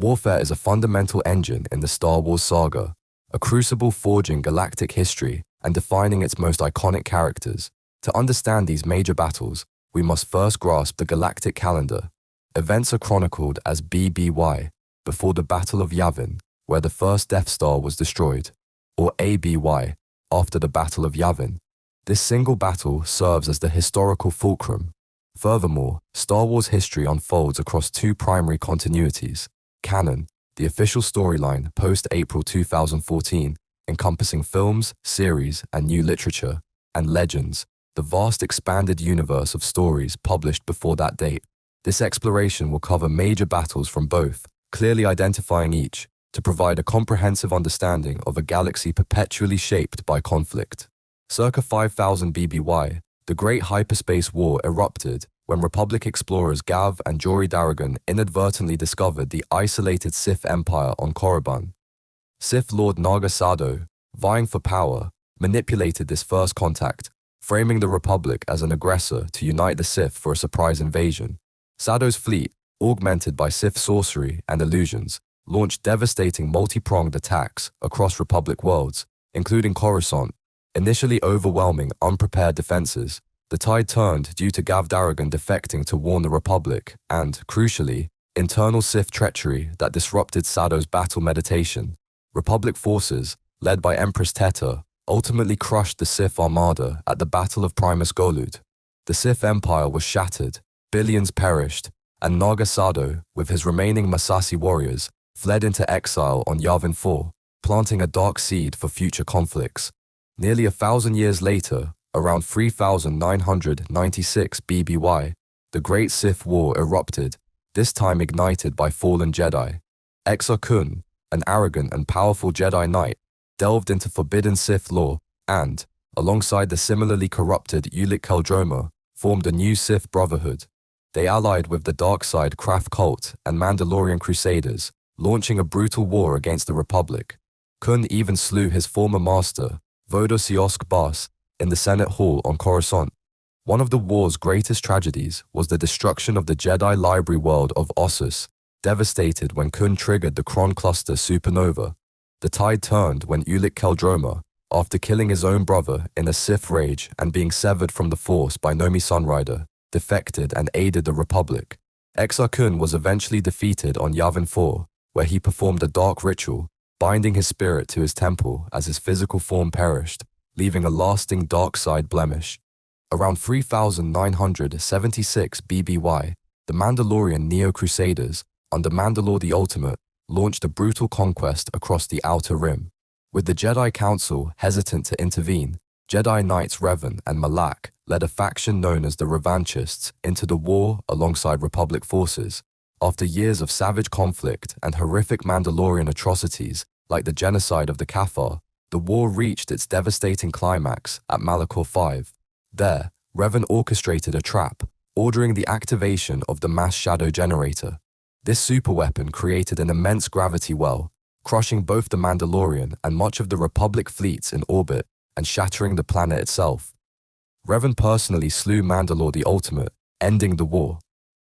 Warfare is a fundamental engine in the Star Wars saga, a crucible forging galactic history and defining its most iconic characters. To understand these major battles, we must first grasp the galactic calendar. Events are chronicled as BBY, before the Battle of Yavin, where the first Death Star was destroyed, or ABY, after the Battle of Yavin. This single battle serves as the historical fulcrum. Furthermore, Star Wars history unfolds across two primary continuities: canon, the official storyline post-April 2014, encompassing films, series, and new literature, and legends, the vast expanded universe of stories published before that date. This exploration will cover major battles from both, clearly identifying each, to provide a comprehensive understanding of a galaxy perpetually shaped by conflict. Circa 5000 BBY, the Great Hyperspace War erupted when Republic explorers Gav and Jori Daragon inadvertently discovered the isolated Sith Empire on Korriban. Sith Lord Naga Sadow, vying for power, manipulated this first contact, framing the Republic as an aggressor to unite the Sith for a surprise invasion. Sadow's fleet, augmented by Sith sorcery and illusions, launched devastating multi-pronged attacks across Republic worlds, including Coruscant, initially overwhelming unprepared defenses. The tide turned due to Gav Daragon defecting to warn the Republic and, crucially, internal Sith treachery that disrupted Sadow's battle meditation. Republic forces, led by Empress Teta, ultimately crushed the Sith Armada at the Battle of Primus Golud. The Sith Empire was shattered, billions perished, and Naga Sadow, with his remaining Massassi warriors, fled into exile on Yavin 4, planting a dark seed for future conflicts. Nearly 1,000 years later, around 3996 BBY, the Great Sith War erupted, this time ignited by fallen Jedi. Exar Kun, an arrogant and powerful Jedi Knight, delved into forbidden Sith lore and, alongside the similarly corrupted Ulic Qel-Droma, formed a new Sith Brotherhood. They allied with the dark side craft cult and Mandalorian Crusaders, launching a brutal war against the Republic. Kun even slew his former master, Vodosiyosk Bas, in the Senate Hall on Coruscant. One of the war's greatest tragedies was the destruction of the Jedi library world of Ossus, devastated when Kun triggered the Chron Cluster supernova. The tide turned when Ulic Qel-Droma, after killing his own brother in a Sith rage and being severed from the Force by Nomi Sunrider, defected and aided the Republic. Exar Kun was eventually defeated on Yavin 4, where he performed a dark ritual, binding his spirit to his temple as his physical form perished, leaving a lasting dark side blemish. Around 3976 BBY, the Mandalorian Neo-Crusaders, under Mandalore the Ultimate, launched a brutal conquest across the Outer Rim. With the Jedi Council hesitant to intervene, Jedi Knights Revan and Malak led a faction known as the Revanchists into the war alongside Republic forces. After years of savage conflict and horrific Mandalorian atrocities like the genocide of the Cathar, the war reached its devastating climax at Malachor 5. There, Revan orchestrated a trap, ordering the activation of the mass shadow generator. This superweapon created an immense gravity well, crushing both the Mandalorian and much of the Republic fleets in orbit and shattering the planet itself. Revan personally slew Mandalore the Ultimate, ending the war.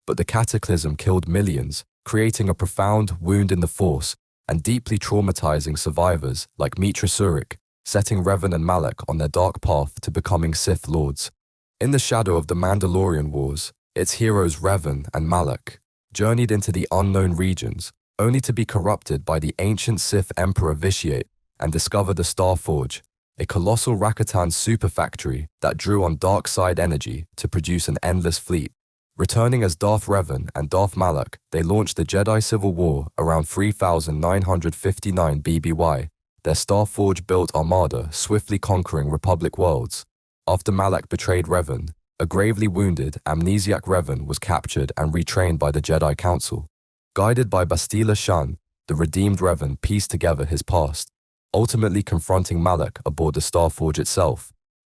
But the cataclysm killed millions, creating a profound wound in the Force and deeply traumatizing survivors like Mitra Surik, setting Revan and Malak on their dark path to becoming Sith Lords. In the shadow of the Mandalorian Wars, its heroes Revan and Malak journeyed into the unknown regions, only to be corrupted by the ancient Sith Emperor Vitiate and discover the Star Forge, a colossal Rakatan superfactory that drew on dark side energy to produce an endless fleet. Returning as Darth Revan and Darth Malak, they launched the Jedi Civil War around 3959 BBY, their Star Forge-built armada swiftly conquering Republic worlds. After Malak betrayed Revan, a gravely wounded, amnesiac Revan was captured and retrained by the Jedi Council. Guided by Bastila Shan, the redeemed Revan pieced together his past, ultimately confronting Malak aboard the Star Forge itself.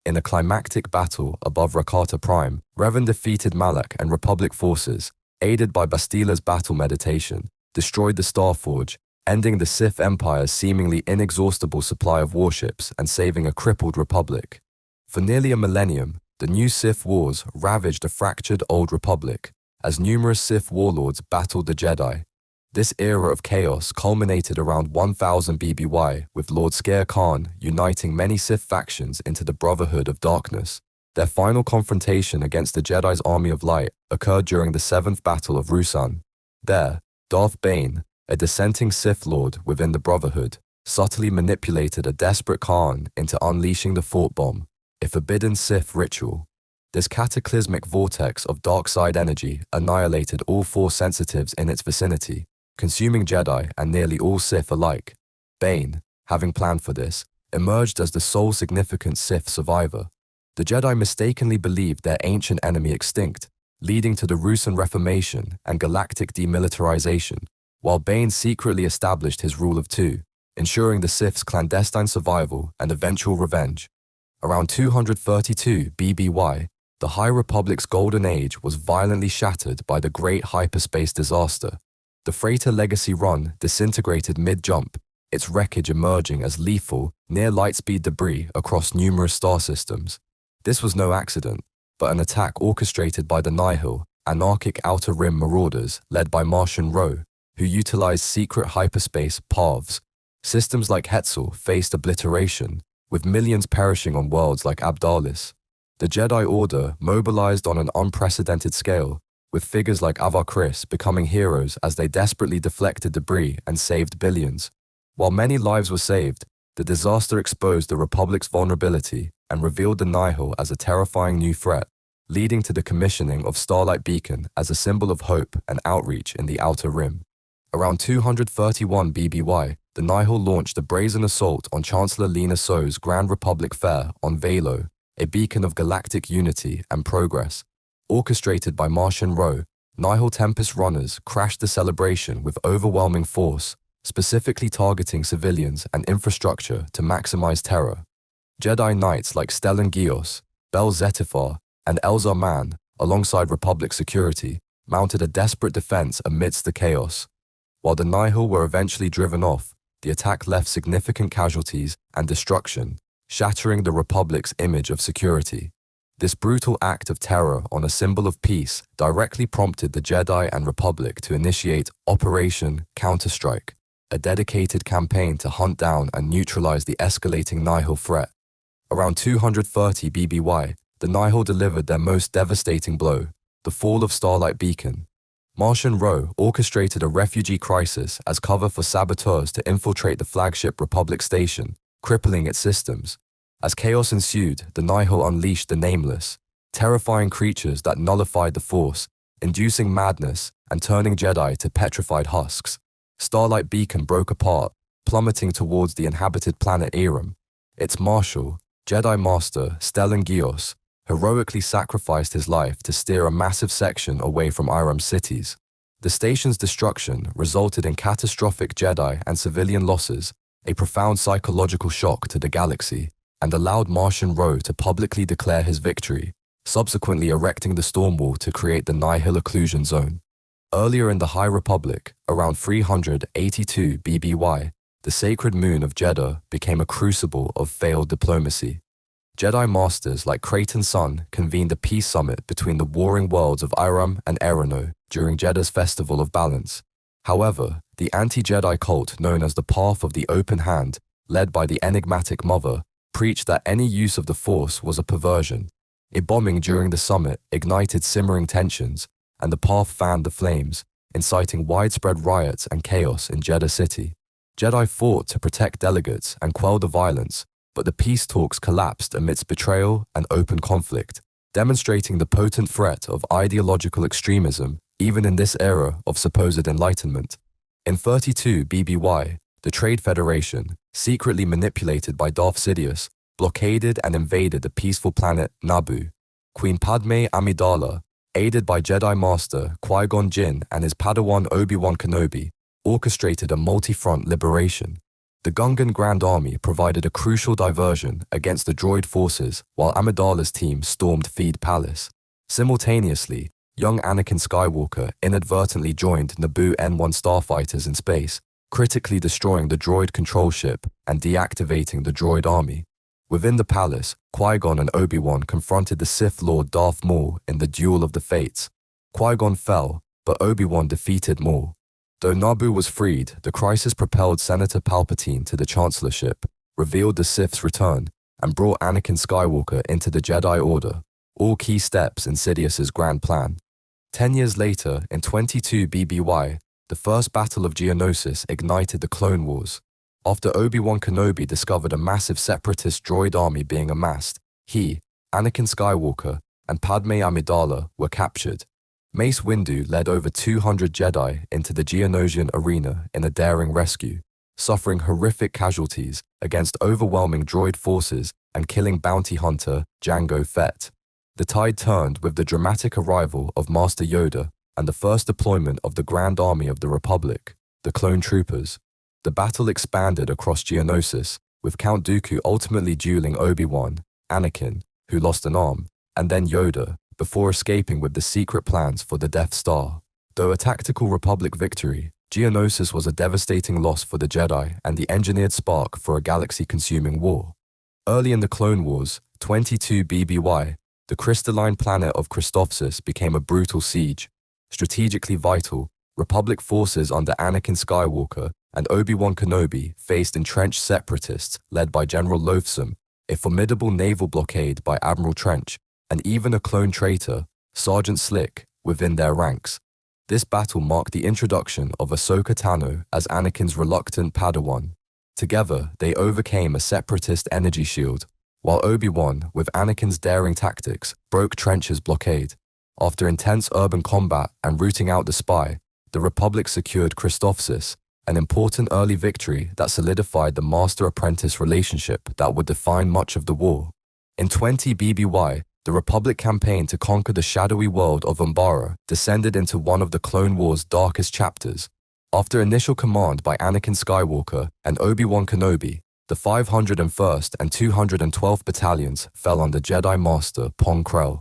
In a climactic battle above Rakata Prime, Revan defeated Malak and Republic forces, aided by Bastila's battle meditation, destroyed the Star Forge, ending the Sith Empire's seemingly inexhaustible supply of warships and saving a crippled Republic. For nearly a millennium, the new Sith Wars ravaged a fractured Old Republic, as numerous Sith warlords battled the Jedi. This era of chaos culminated around 1000 BBY, with Lord Exar Kun uniting many Sith factions into the Brotherhood of Darkness. Their final confrontation against the Jedi's Army of Light occurred during the 7th Battle of Yuuzhan. There, Darth Bane, a dissenting Sith Lord within the Brotherhood, subtly manipulated a desperate Khan into unleashing the Thought Bomb, a forbidden Sith ritual. This cataclysmic vortex of dark side energy annihilated all Force sensitives in its vicinity, consuming Jedi and nearly all Sith alike. Bane, having planned for this, emerged as the sole significant Sith survivor. The Jedi mistakenly believed their ancient enemy extinct, leading to the Yuuzhan Reformation and galactic demilitarization, while Bane secretly established his rule of two, ensuring the Sith's clandestine survival and eventual revenge. Around 232 BBY, the High Republic's golden age was violently shattered by the Great Hyperspace disaster. The freighter Legacy Run disintegrated mid-jump, its wreckage emerging as lethal, near-lightspeed debris across numerous star systems. This was no accident, but an attack orchestrated by the Nihil, anarchic Outer Rim marauders led by Martian Row, who utilized secret hyperspace paths. Systems like Hetzel faced obliteration, with millions perishing on worlds like Abdalis. The Jedi Order mobilized on an unprecedented scale, with figures like Avar Kriss becoming heroes as they desperately deflected debris and saved billions. While many lives were saved, the disaster exposed the Republic's vulnerability and revealed the Nihil as a terrifying new threat, leading to the commissioning of Starlight Beacon as a symbol of hope and outreach in the Outer Rim. Around 231 BBY, the Nihil launched a brazen assault on Chancellor Lina So's Grand Republic Fair on Velo, a beacon of galactic unity and progress. Orchestrated by Martian Row, Nihil Tempest runners crashed the celebration with overwhelming force, specifically targeting civilians and infrastructure to maximize terror. Jedi Knights like Stellan Gios, Bel Zetifar, and Elzar Mann, alongside Republic security, mounted a desperate defense amidst the chaos. While the Nihil were eventually driven off, the attack left significant casualties and destruction, shattering the Republic's image of security. This brutal act of terror on a symbol of peace directly prompted the Jedi and Republic to initiate Operation Counterstrike, a dedicated campaign to hunt down and neutralize the escalating Nihil threat. Around 230 BBY, the Nihil delivered their most devastating blow, the fall of Starlight Beacon. Martian Row orchestrated a refugee crisis as cover for saboteurs to infiltrate the flagship Republic station, crippling its systems. As chaos ensued, the Nihil unleashed the Nameless, terrifying creatures that nullified the Force, inducing madness and turning Jedi to petrified husks. Starlight Beacon broke apart, plummeting towards the inhabited planet Eram. Its marshal, Jedi Master Stellan Gios, heroically sacrificed his life to steer a massive section away from Eram's cities. The station's destruction resulted in catastrophic Jedi and civilian losses, a profound psychological shock to the galaxy, and allowed Martian Row to publicly declare his victory, subsequently erecting the Stormwall to create the Nihil Occlusion Zone. Earlier in the High Republic, around 382 BBY, the sacred moon of Jeddah became a crucible of failed diplomacy. Jedi Masters like Crait and Sun convened a peace summit between the warring worlds of Iram and Erano during Jeddah's Festival of Balance. However, the anti-Jedi cult known as the Path of the Open Hand, led by the enigmatic Mother, preached that any use of the Force was a perversion. A bombing during the summit ignited simmering tensions, and the Path fanned the flames, inciting widespread riots and chaos in Jeddah City. Jedi fought to protect delegates and quell the violence, but the peace talks collapsed amidst betrayal and open conflict, demonstrating the potent threat of ideological extremism even in this era of supposed enlightenment. In 32 BBY, the Trade Federation, secretly manipulated by Darth Sidious, blockaded and invaded the peaceful planet Naboo. Queen Padme Amidala, aided by Jedi Master Qui-Gon Jinn and his Padawan Obi-Wan Kenobi, orchestrated a multi-front liberation. The Gungan Grand Army provided a crucial diversion against the droid forces while Amidala's team stormed Theed Palace. Simultaneously, young Anakin Skywalker inadvertently joined Naboo N1 starfighters in space, critically destroying the droid control ship and deactivating the droid army. Within the palace, Qui-Gon and Obi-Wan confronted the Sith Lord Darth Maul in the Duel of the Fates. Qui-Gon fell, but Obi-Wan defeated Maul. Though Naboo was freed, the crisis propelled Senator Palpatine to the Chancellorship, revealed the Sith's return, and brought Anakin Skywalker into the Jedi Order, all key steps in Sidious's grand plan. 10 years later, in 22 BBY, the first Battle of Geonosis ignited the Clone Wars. After Obi-Wan Kenobi discovered a massive separatist droid army being amassed, he, Anakin Skywalker, and Padme Amidala were captured. Mace Windu led over 200 Jedi into the Geonosian arena in a daring rescue, suffering horrific casualties against overwhelming droid forces and killing bounty hunter Jango Fett. The tide turned with the dramatic arrival of Master Yoda and the first deployment of the Grand Army of the Republic, the Clone Troopers. The battle expanded across Geonosis, with Count Dooku ultimately dueling Obi-Wan, Anakin, who lost an arm, and then Yoda, before escaping with the secret plans for the Death Star. Though a tactical Republic victory, Geonosis was a devastating loss for the Jedi and the engineered spark for a galaxy-consuming war. Early in the Clone Wars, 22 BBY, the crystalline planet of Christophsis became a brutal siege. Strategically vital, Republic forces under Anakin Skywalker and Obi-Wan Kenobi faced entrenched separatists led by General Loathsome, a formidable naval blockade by Admiral Trench, and even a clone traitor, Sergeant Slick, within their ranks. This battle marked the introduction of Ahsoka Tano as Anakin's reluctant Padawan. Together, they overcame a separatist energy shield, while Obi-Wan, with Anakin's daring tactics, broke Trench's blockade. After intense urban combat and rooting out the spy, the Republic secured Christophsis, an important early victory that solidified the master-apprentice relationship that would define much of the war. In 20 BBY, the Republic campaign to conquer the shadowy world of Umbara descended into one of the Clone Wars' darkest chapters. After initial command by Anakin Skywalker and Obi-Wan Kenobi, the 501st and 212th Battalions fell under Jedi Master Pong Krell.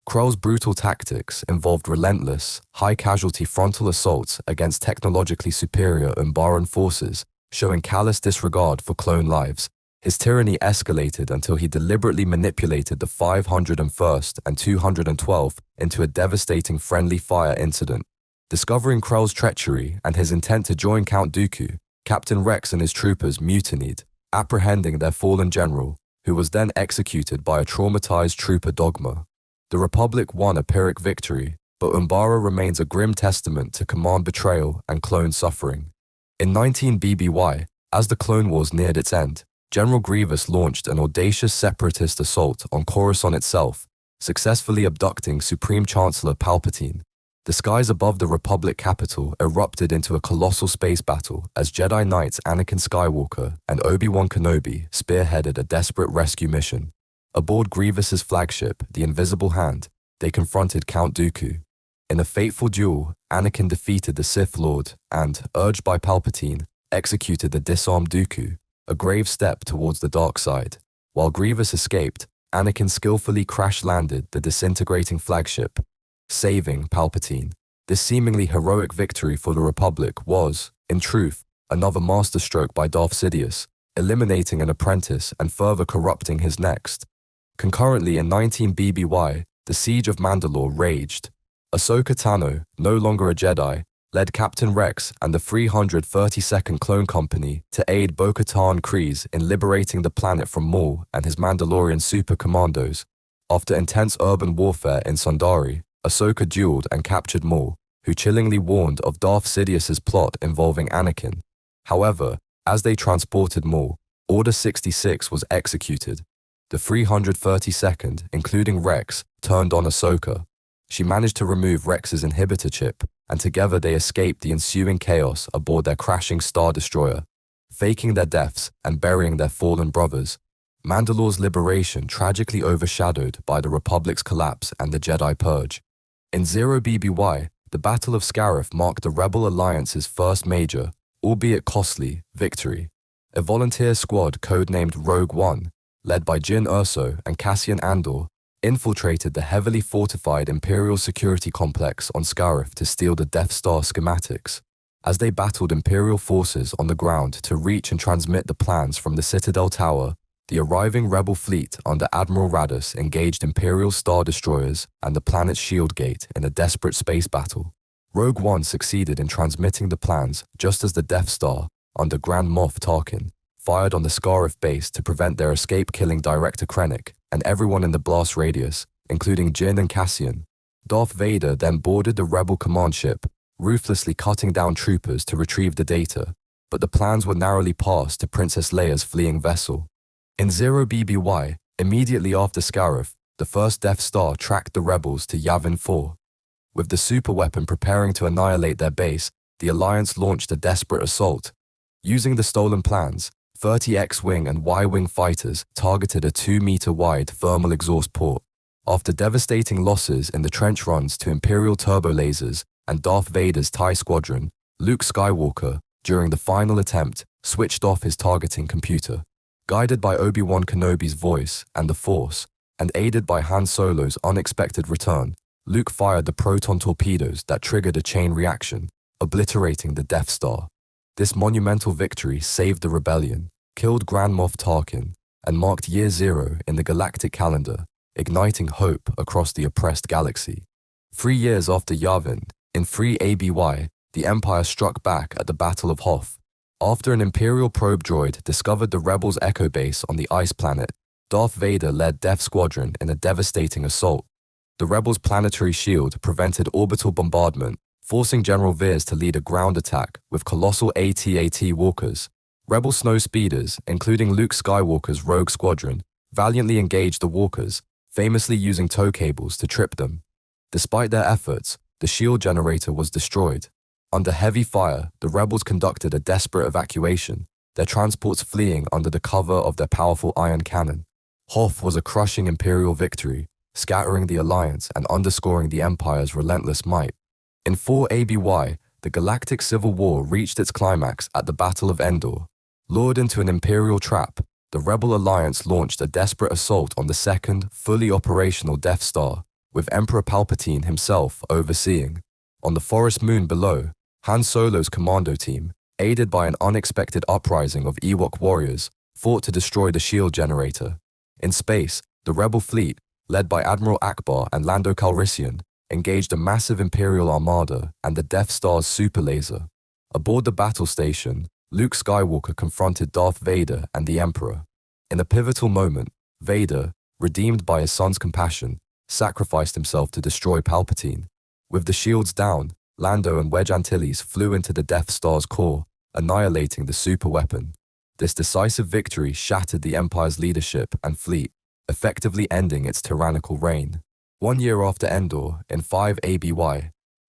Krell's brutal tactics involved relentless, high-casualty frontal assaults against technologically superior Umbaran forces, showing callous disregard for clone lives. His tyranny escalated until he deliberately manipulated the 501st and 212th into a devastating friendly fire incident. Discovering Krell's treachery and his intent to join Count Dooku, Captain Rex and his troopers mutinied, apprehending their fallen general, who was then executed by a traumatized trooper dogma. The Republic won a Pyrrhic victory, but Umbara remains a grim testament to command betrayal and clone suffering. In 19 BBY, as the Clone Wars neared its end, General Grievous launched an audacious separatist assault on Coruscant itself, successfully abducting Supreme Chancellor Palpatine. The skies above the Republic capital erupted into a colossal space battle as Jedi Knights Anakin Skywalker and Obi-Wan Kenobi spearheaded a desperate rescue mission. Aboard Grievous's flagship, the Invisible Hand, they confronted Count Dooku. In a fateful duel, Anakin defeated the Sith Lord and, urged by Palpatine, executed the disarmed Dooku, a grave step towards the dark side. While Grievous escaped, Anakin skillfully crash-landed the disintegrating flagship, saving Palpatine. This seemingly heroic victory for the Republic was, in truth, another masterstroke by Darth Sidious, eliminating an apprentice and further corrupting his next. Concurrently in 19 BBY, the siege of Mandalore raged. Ahsoka Tano, no longer a Jedi, led Captain Rex and the 332nd Clone Company to aid Bo-Katan Kryze in liberating the planet from Maul and his Mandalorian super commandos. After intense urban warfare in Sundari, Ahsoka dueled and captured Maul, who chillingly warned of Darth Sidious's plot involving Anakin. However, as they transported Maul, Order 66 was executed. The 332nd, including Rex, turned on Ahsoka. She managed to remove Rex's inhibitor chip, and together they escaped the ensuing chaos aboard their crashing Star Destroyer, faking their deaths and burying their fallen brothers. Mandalore's liberation tragically overshadowed by the Republic's collapse and the Jedi Purge. In 0 BBY, the Battle of Scarif marked the Rebel Alliance's first major, albeit costly, victory. A volunteer squad codenamed Rogue One, led by Jyn Erso and Cassian Andor, infiltrated the heavily fortified Imperial security complex on Scarif to steal the Death Star schematics. As they battled Imperial forces on the ground to reach and transmit the plans from the Citadel Tower, the arriving rebel fleet under Admiral Raddus engaged Imperial Star Destroyers and the planet's shield gate in a desperate space battle. Rogue One succeeded in transmitting the plans just as the Death Star, under Grand Moff Tarkin, fired on the Scarif base to prevent their escape, killing Director Krennic and everyone in the blast radius, including Jyn and Cassian. Darth Vader then boarded the Rebel command ship, ruthlessly cutting down troopers to retrieve the data, but the plans were narrowly passed to Princess Leia's fleeing vessel. In 0BBY, immediately after Scarif, the first Death Star tracked the rebels to Yavin 4. With the superweapon preparing to annihilate their base, the Alliance launched a desperate assault. Using the stolen plans, 30 X-Wing and Y-Wing fighters targeted a 2-meter-wide thermal exhaust port. After devastating losses in the trench runs to Imperial turbo lasers and Darth Vader's TIE squadron, Luke Skywalker, during the final attempt, switched off his targeting computer. Guided by Obi-Wan Kenobi's voice and the Force, and aided by Han Solo's unexpected return, Luke fired the proton torpedoes that triggered a chain reaction, obliterating the Death Star. This monumental victory saved the rebellion, killed Grand Moff Tarkin, and marked Year Zero in the galactic calendar, igniting hope across the oppressed galaxy. 3 years after Yavin, in 3 ABY, the Empire struck back at the Battle of Hoth. After an Imperial probe droid discovered the rebels' echo base on the ice planet, Darth Vader led Death Squadron in a devastating assault. The rebels' planetary shield prevented orbital bombardment, forcing General Veers to lead a ground attack with colossal AT-AT walkers. Rebel snow speeders, including Luke Skywalker's Rogue Squadron, valiantly engaged the walkers, famously using tow cables to trip them. Despite their efforts, the shield generator was destroyed. Under heavy fire, the rebels conducted a desperate evacuation, their transports fleeing under the cover of their powerful iron cannon. Hoth was a crushing Imperial victory, scattering the Alliance and underscoring the Empire's relentless might. In 4 ABY, the Galactic Civil War reached its climax at the Battle of Endor. Lured into an Imperial trap, the Rebel Alliance launched a desperate assault on the second, fully operational Death Star, with Emperor Palpatine himself overseeing. On the forest moon below, Han Solo's commando team, aided by an unexpected uprising of Ewok warriors, fought to destroy the shield generator. In space, the Rebel fleet, led by Admiral Akbar and Lando Calrissian, engaged a massive Imperial armada and the Death Star's super laser. Aboard the battle station, Luke Skywalker confronted Darth Vader and the Emperor. In a pivotal moment, Vader, redeemed by his son's compassion, sacrificed himself to destroy Palpatine. With the shields down, Lando and Wedge Antilles flew into the Death Star's core, annihilating the superweapon. This decisive victory shattered the Empire's leadership and fleet, effectively ending its tyrannical reign. 1 year after Endor, in 5 ABY,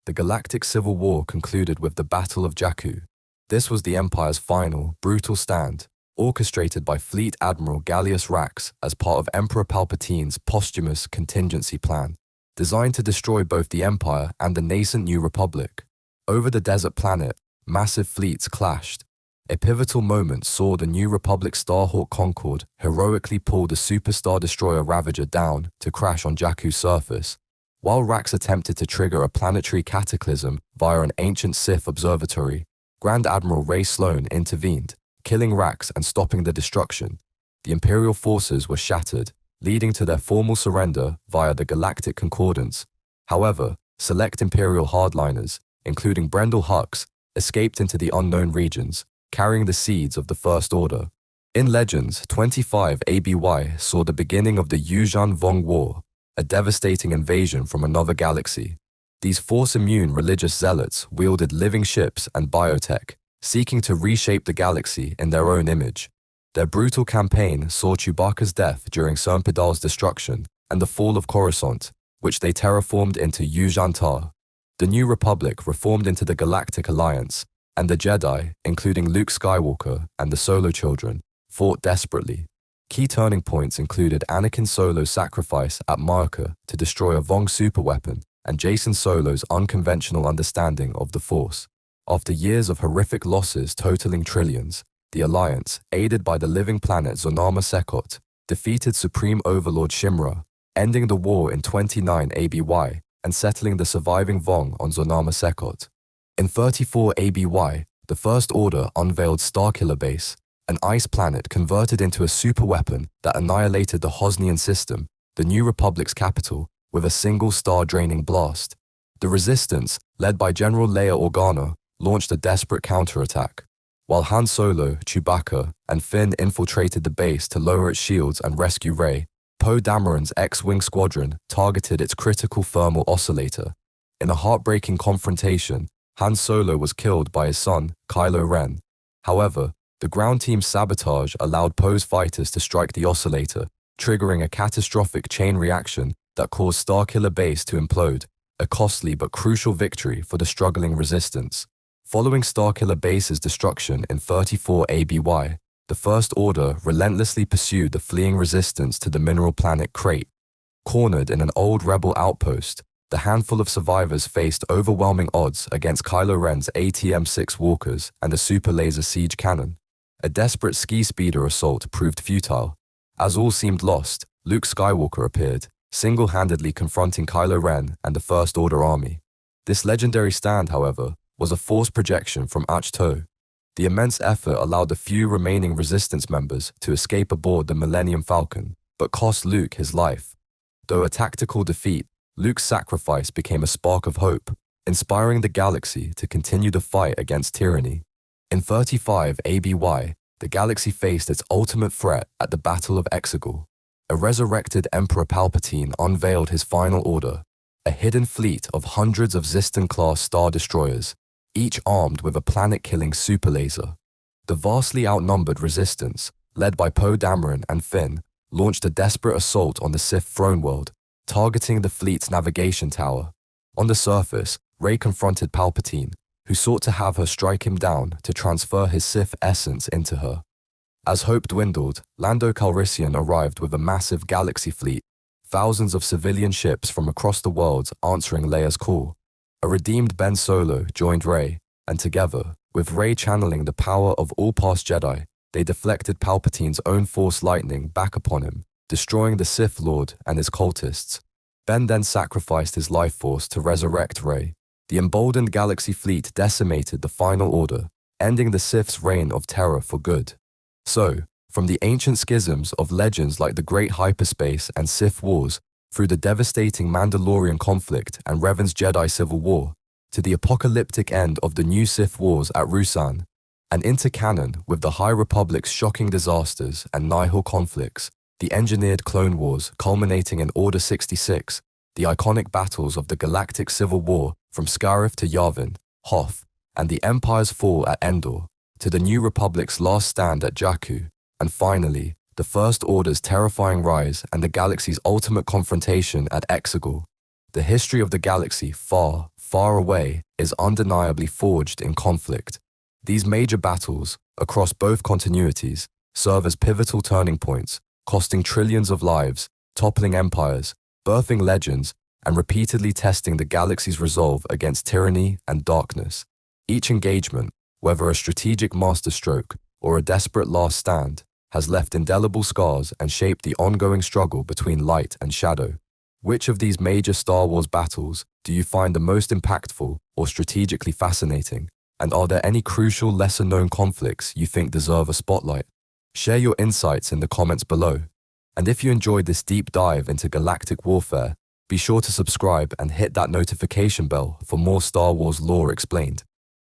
the Galactic Civil War concluded with the Battle of Jakku. This was the Empire's final, brutal stand, orchestrated by Fleet Admiral Gallius Rax as part of Emperor Palpatine's posthumous contingency plan, designed to destroy both the Empire and the nascent New Republic. Over the desert planet, massive fleets clashed. A pivotal moment saw the New Republic Starhawk Concorde heroically pull the superstar destroyer Ravager down to crash on Jakku's surface, while Rax attempted to trigger a planetary cataclysm via an ancient Sith observatory. Grand Admiral Ray Sloane intervened, killing Rax and stopping the destruction. The Imperial forces were shattered, leading to their formal surrender via the Galactic Concordance. However, select Imperial hardliners, including Brendel Hux, escaped into the unknown regions, carrying the seeds of the First Order. In Legends, 25 ABY saw the beginning of the Yuuzhan Vong War, a devastating invasion from another galaxy. These Force-immune religious zealots wielded living ships and biotech, seeking to reshape the galaxy in their own image. Their brutal campaign saw Chewbacca's death during Cernpedal's destruction and the fall of Coruscant, which they terraformed into Yuuzhan Tar. The New Republic reformed into the Galactic Alliance, and the Jedi, including Luke Skywalker and the Solo children, fought desperately. Key turning points included Anakin Solo's sacrifice at Marka to destroy a Vong superweapon and Jacen Solo's unconventional understanding of the Force. After years of horrific losses totaling trillions, the Alliance, aided by the living planet Zonama Sekot, defeated Supreme Overlord Shimra, ending the war in 29 ABY and settling the surviving Vong on Zonama Sekot. In 34 ABY, the First Order unveiled Starkiller Base, an ice planet converted into a superweapon that annihilated the Hosnian system, the New Republic's capital, with a single star-draining blast. The Resistance, led by General Leia Organa, launched a desperate counterattack. While Han Solo, Chewbacca, and Finn infiltrated the base to lower its shields and rescue Rey, Poe Dameron's X-Wing squadron targeted its critical thermal oscillator. In a heartbreaking confrontation, Han Solo was killed by his son, Kylo Ren. However, the ground team's sabotage allowed Poe's fighters to strike the oscillator, triggering a catastrophic chain reaction that caused Starkiller Base to implode, a costly but crucial victory for the struggling Resistance. Following Starkiller Base's destruction in 34 ABY, the First Order relentlessly pursued the fleeing Resistance to the mineral planet Crait. Cornered in an old rebel outpost, the handful of survivors faced overwhelming odds against Kylo Ren's ATM-6 walkers and a super laser siege cannon. A desperate ski speeder assault proved futile. As all seemed lost, Luke Skywalker appeared, single-handedly confronting Kylo Ren and the First Order army. This legendary stand, however, was a forced projection from Ahch-To. The immense effort allowed the few remaining Resistance members to escape aboard the Millennium Falcon, but cost Luke his life. Though a tactical defeat, Luke's sacrifice became a spark of hope, inspiring the galaxy to continue the fight against tyranny. In 35 ABY, the galaxy faced its ultimate threat at the Battle of Exegol. A resurrected Emperor Palpatine unveiled his final order, a hidden fleet of hundreds of Ziston-class star destroyers, each armed with a planet-killing super laser. The vastly outnumbered Resistance, led by Poe Dameron and Finn, launched a desperate assault on the Sith throne world, targeting the fleet's navigation tower. On the surface, Rey confronted Palpatine, who sought to have her strike him down to transfer his Sith essence into her. As hope dwindled, Lando Calrissian arrived with a massive galaxy fleet, thousands of civilian ships from across the world answering Leia's call. A redeemed Ben Solo joined Rey, and together, with Rey channeling the power of all past Jedi, they deflected Palpatine's own Force lightning back upon him, destroying the Sith Lord and his cultists. Ben then sacrificed his life force to resurrect Rey. The emboldened galaxy fleet decimated the Final Order, ending the Sith's reign of terror for good. So, from the ancient schisms of legends like the Great Hyperspace and Sith Wars, through the devastating Mandalorian conflict and Revan's Jedi Civil War, to the apocalyptic end of the new Sith Wars at Yuuzhan, and into canon with the High Republic's shocking disasters and Nihil conflicts, the engineered Clone Wars culminating in Order 66, the iconic battles of the Galactic Civil War from Scarif to Yavin, Hoth, and the Empire's fall at Endor, to the New Republic's last stand at Jakku, and finally, the First Order's terrifying rise and the galaxy's ultimate confrontation at Exegol. The history of the galaxy far, far away is undeniably forged in conflict. These major battles, across both continuities, serve as pivotal turning points, costing trillions of lives, toppling empires, birthing legends, and repeatedly testing the galaxy's resolve against tyranny and darkness. Each engagement, whether a strategic masterstroke or a desperate last stand, has left indelible scars and shaped the ongoing struggle between light and shadow. Which of these major Star Wars battles do you find the most impactful or strategically fascinating? And are there any crucial, lesser-known conflicts you think deserve a spotlight? Share your insights in the comments below. And if you enjoyed this deep dive into galactic warfare, be sure to subscribe and hit that notification bell for more Star Wars lore explained.